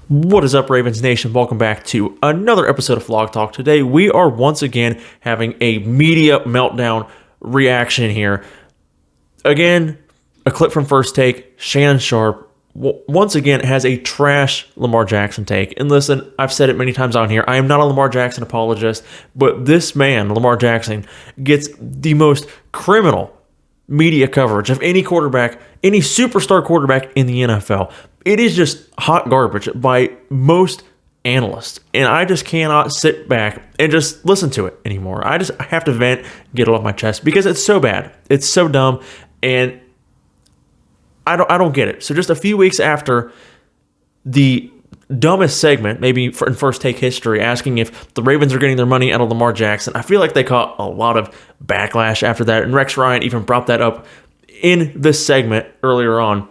What is up, Ravens Nation? Welcome back to another episode of Vlog Talk. Today, we are once again having a media meltdown reaction here. Again, a clip from First Take. Shannon Sharpe, once again, has a trash Lamar Jackson take. And listen, I've said it many times on here. I am not a Lamar Jackson apologist, but this man, Lamar Jackson, gets the most criminal media coverage of any quarterback, any superstar quarterback in the NFL. It is just hot garbage by most analysts, and I just cannot sit back and just listen to it anymore. I have to vent, get it off my chest, because it's so bad. It's so dumb, and I don't get it. So just a few weeks after the dumbest segment, maybe in First Take history, asking if the Ravens are getting their money out of Lamar Jackson, I feel like they caught a lot of backlash after that, and Rex Ryan even brought that up in this segment earlier on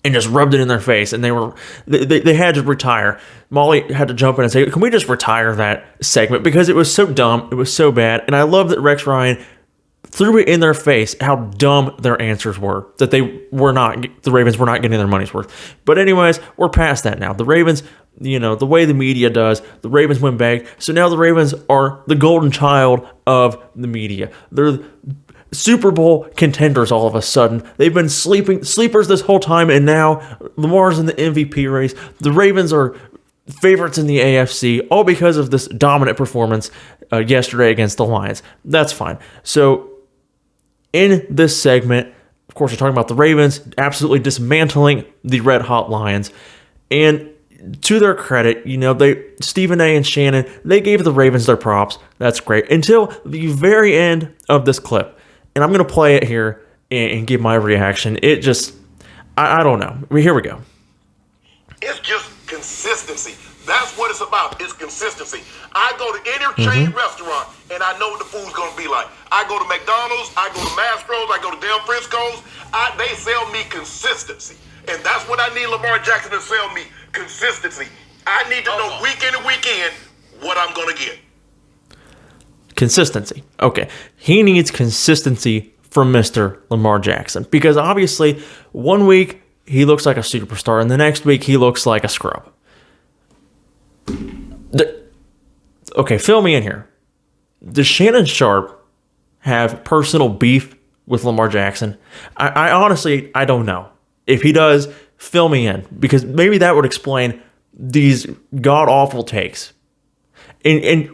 and just rubbed it in their face, and they had to retire. Molly had to jump in and say, can we just retire that segment, because it was so dumb, it was so bad. And I love that Rex Ryan threw it in their face how dumb their answers were, that the Ravens were not getting their money's worth. But anyways, we're past that now. The Ravens, the way the media does, the Ravens went big. So now the Ravens are the golden child of the media. They're Super Bowl contenders all of a sudden. They've been sleepers this whole time, and now Lamar's in the MVP race. The Ravens are favorites in the AFC, all because of this dominant performance yesterday against the Lions. That's fine. So in this segment, of course, we're talking about the Ravens absolutely dismantling the Red Hot Lions. And to their credit, Stephen A. and Shannon, they gave the Ravens their props. That's great. Until the very end of this clip. And I'm going to play it here and give my reaction. It just, I don't know. Here we go. It's just consistency. That's what it's about. It's consistency. I go to any chain restaurant, and I know what the food's going to be like. I go to McDonald's, I go to Mastro's, I go to Del Frisco's. They sell me consistency. And that's what I need Lamar Jackson to sell me, consistency. I need to know week in and week in what I'm going to get. Consistency. Okay. He needs consistency from Mr. Lamar Jackson, because obviously one week he looks like a superstar and the next week he looks like a scrub. Okay, fill me in here. Does Shannon Sharpe have personal beef with Lamar Jackson? I honestly, I don't know. If he does, fill me in, because maybe that would explain these god-awful takes. And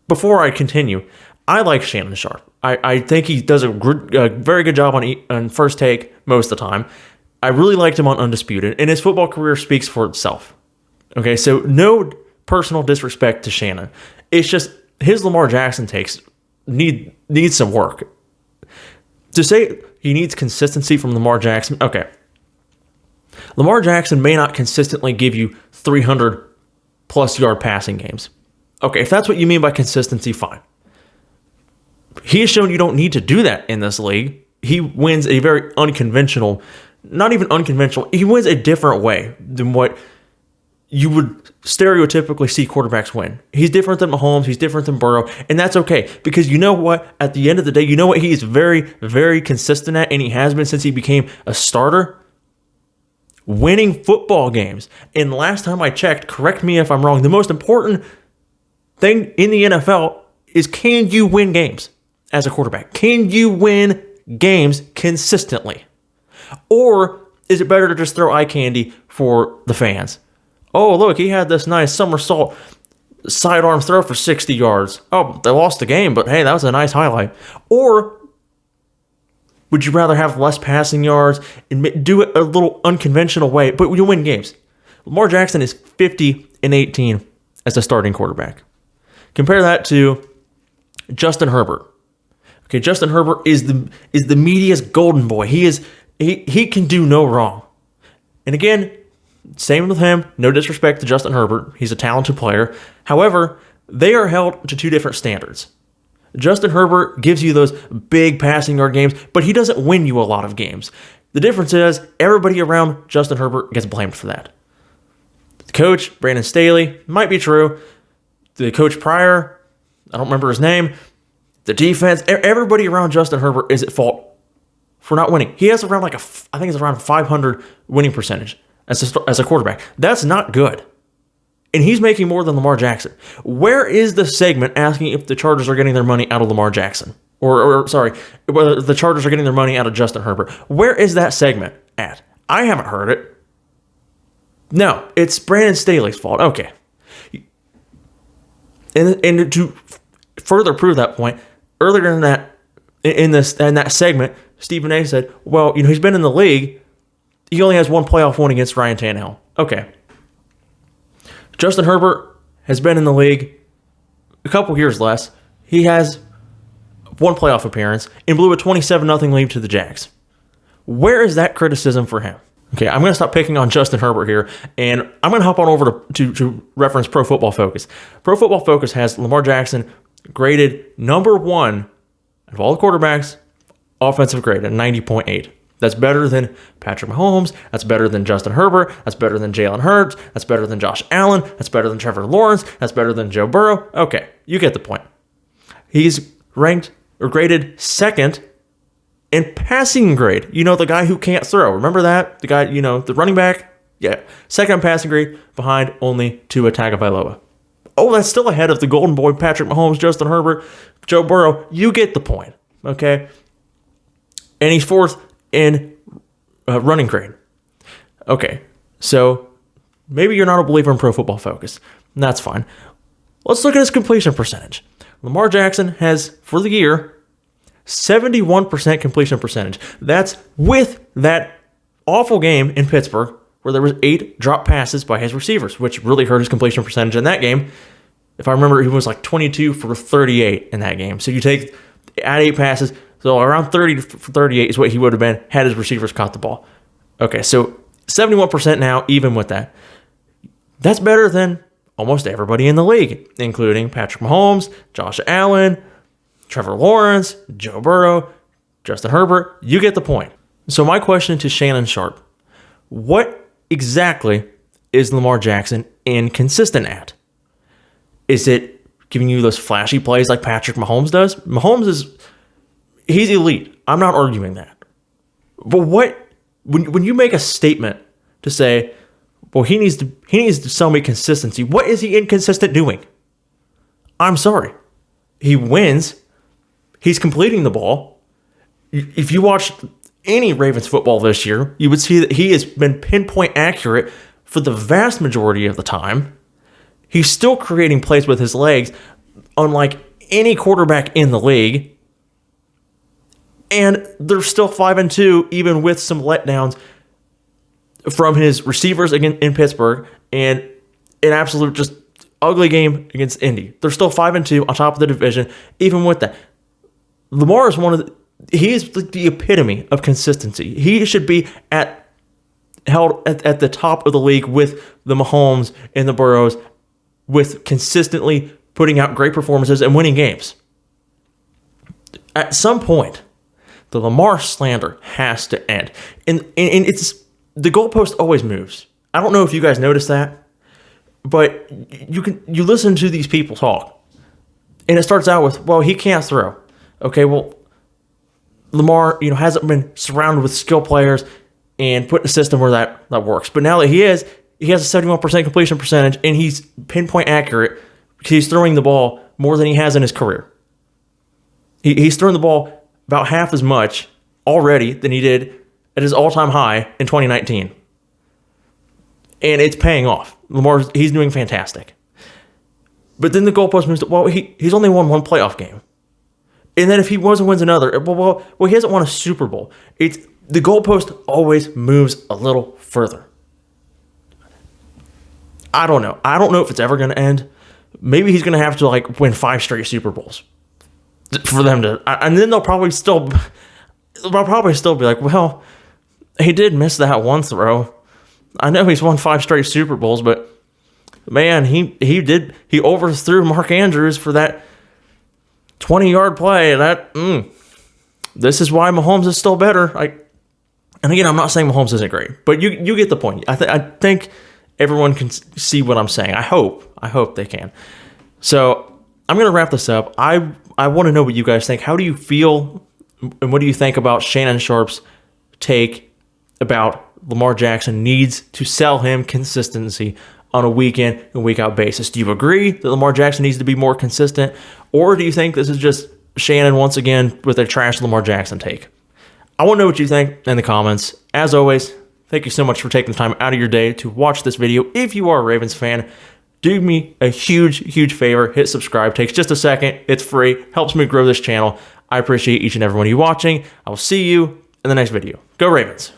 before I continue, I like Shannon Sharpe. I think he does a very good job on First Take most of the time. I really liked him on Undisputed, and his football career speaks for itself. Okay, so no personal disrespect to Shannon. It's just his Lamar Jackson takes need some work. To say he needs consistency from Lamar Jackson, okay. Lamar Jackson may not consistently give you 300-plus yard passing games. Okay, if that's what you mean by consistency, fine. He has shown you don't need to do that in this league. He wins a very unconventional, not even unconventional, he wins a different way than what you would stereotypically see quarterbacks win. He's different than Mahomes, he's different than Burrow, and that's okay, because you know what? At the end of the day, you know what he is very, very consistent at, and he has been since he became a starter? Winning football games. And last time I checked, correct me if I'm wrong, the most important thing in the NFL is, can you win games as a quarterback? Can you win games consistently? Or is it better to just throw eye candy for the fans? Oh, look, he had this nice somersault sidearm throw for 60 yards. Oh, they lost the game, but hey, that was a nice highlight. Or would you rather have less passing yards and do it a little unconventional way, but you win games? Lamar Jackson is 50-18 as a starting quarterback. Compare that to Justin Herbert. Okay, Justin Herbert is the media's golden boy. He can do no wrong. And again, same with him. No disrespect to Justin Herbert. He's a talented player. However, they are held to two different standards. Justin Herbert gives you those big passing yard games, but he doesn't win you a lot of games. The difference is everybody around Justin Herbert gets blamed for that. The coach, Brandon Staley, might be true. The coach prior, I don't remember his name. The defense, everybody around Justin Herbert is at fault for not winning. He has around I think it's around 500 winning percentage. as a quarterback. That's not good. And he's making more than Lamar Jackson. Where is the segment asking if the Chargers are getting their money out of Lamar Jackson? Or sorry, whether the Chargers are getting their money out of Justin Herbert. Where is that segment at? I haven't heard it. No, it's Brandon Staley's fault. Okay. And to further prove that point, earlier in that segment, Stephen A said, well, he's been in the league. He only has one playoff win against Ryan Tannehill. Okay. Justin Herbert has been in the league a couple years less. He has one playoff appearance and blew a 27-0 lead to the Jags. Where is that criticism for him? Okay, I'm going to stop picking on Justin Herbert here, and I'm going to hop on over to reference Pro Football Focus. Pro Football Focus has Lamar Jackson graded number 1 of all the quarterbacks, offensive grade at 90.8. That's better than Patrick Mahomes. That's better than Justin Herbert. That's better than Jalen Hurts. That's better than Josh Allen. That's better than Trevor Lawrence. That's better than Joe Burrow. Okay, you get the point. He's ranked or graded second in passing grade. The guy who can't throw. Remember that? The guy, the running back? Yeah. Second in passing grade behind only Tua Tagovailoa. Oh, that's still ahead of the golden boy Patrick Mahomes, Justin Herbert, Joe Burrow. You get the point. Okay? And he's fourth in running grade. Okay, so maybe you're not a believer in Pro Football Focus. That's fine. Let's look at his completion percentage. Lamar Jackson has, for the year, 71% completion percentage. That's with that awful game in Pittsburgh where there was 8 drop passes by his receivers, which really hurt his completion percentage in that game. If I remember, he was like 22 for 38 in that game. So you add 8 passes, so around 30 for 38 is what he would have been had his receivers caught the ball. Okay, so 71% now, even with that. That's better than almost everybody in the league, including Patrick Mahomes, Josh Allen, Trevor Lawrence, Joe Burrow, Justin Herbert. You get the point. So my question to Shannon Sharpe, what exactly is Lamar Jackson inconsistent at? Is it giving you those flashy plays like Patrick Mahomes does? He's elite. I'm not arguing that. But when you make a statement to say, well, he needs to show me consistency, what is he inconsistent doing? I'm sorry. He wins. He's completing the ball. If you watch any Ravens football this year, you would see that he has been pinpoint accurate for the vast majority of the time. He's still creating plays with his legs, unlike any quarterback in the league. And they're still 5-2, even with some letdowns from his receivers in Pittsburgh and an absolute just ugly game against Indy. They're still 5-2 on top of the division, even with that. Lamar is he is the epitome of consistency. He should be held at the top of the league with the Mahomes and the Burrows, with consistently putting out great performances and winning games. At some point, the Lamar slander has to end. And it's the goalpost always moves. I don't know if you guys noticed that, but you listen to these people talk, and it starts out with, well, he can't throw. Okay, well, Lamar, hasn't been surrounded with skill players and put in a system where that works. But now that he has a 71% completion percentage, and he's pinpoint accurate because he's throwing the ball more than he has in his career. He's throwing the ball about half as much already than he did at his all-time high in 2019. And it's paying off. He's doing fantastic. But then the goalpost moves to, well, he's only won one playoff game. And then if he wins another, well, he hasn't won a Super Bowl. The goalpost always moves a little further. I don't know. I don't know if it's ever going to end. Maybe he's going to have to win 5 straight Super Bowls for them to, and then they'll probably still be like, well, he did miss that one throw. I know he's won 5 straight Super Bowls, but man, he overthrew Mark Andrews for that 20-yard play. This is why Mahomes is still better. And again, I'm not saying Mahomes isn't great, but you get the point. I think everyone can see what I'm saying. I hope they can. So I'm going to wrap this up. I want to know what you guys think. How do you feel, and what do you think about Shannon Sharpe's take about Lamar Jackson needs to sell him consistency on a week in and week out basis. Do you agree that Lamar Jackson needs to be more consistent? Or do you think this is just Shannon once again with a trash Lamar Jackson take? I want to know what you think in the comments. As always, thank you so much for taking the time out of your day to watch this video. If you are a Ravens fan, do me a huge favor. Hit subscribe. Takes just a second. It's free. Helps me grow this channel. I appreciate each and every one of you watching. I will see you in the next video. Go Ravens.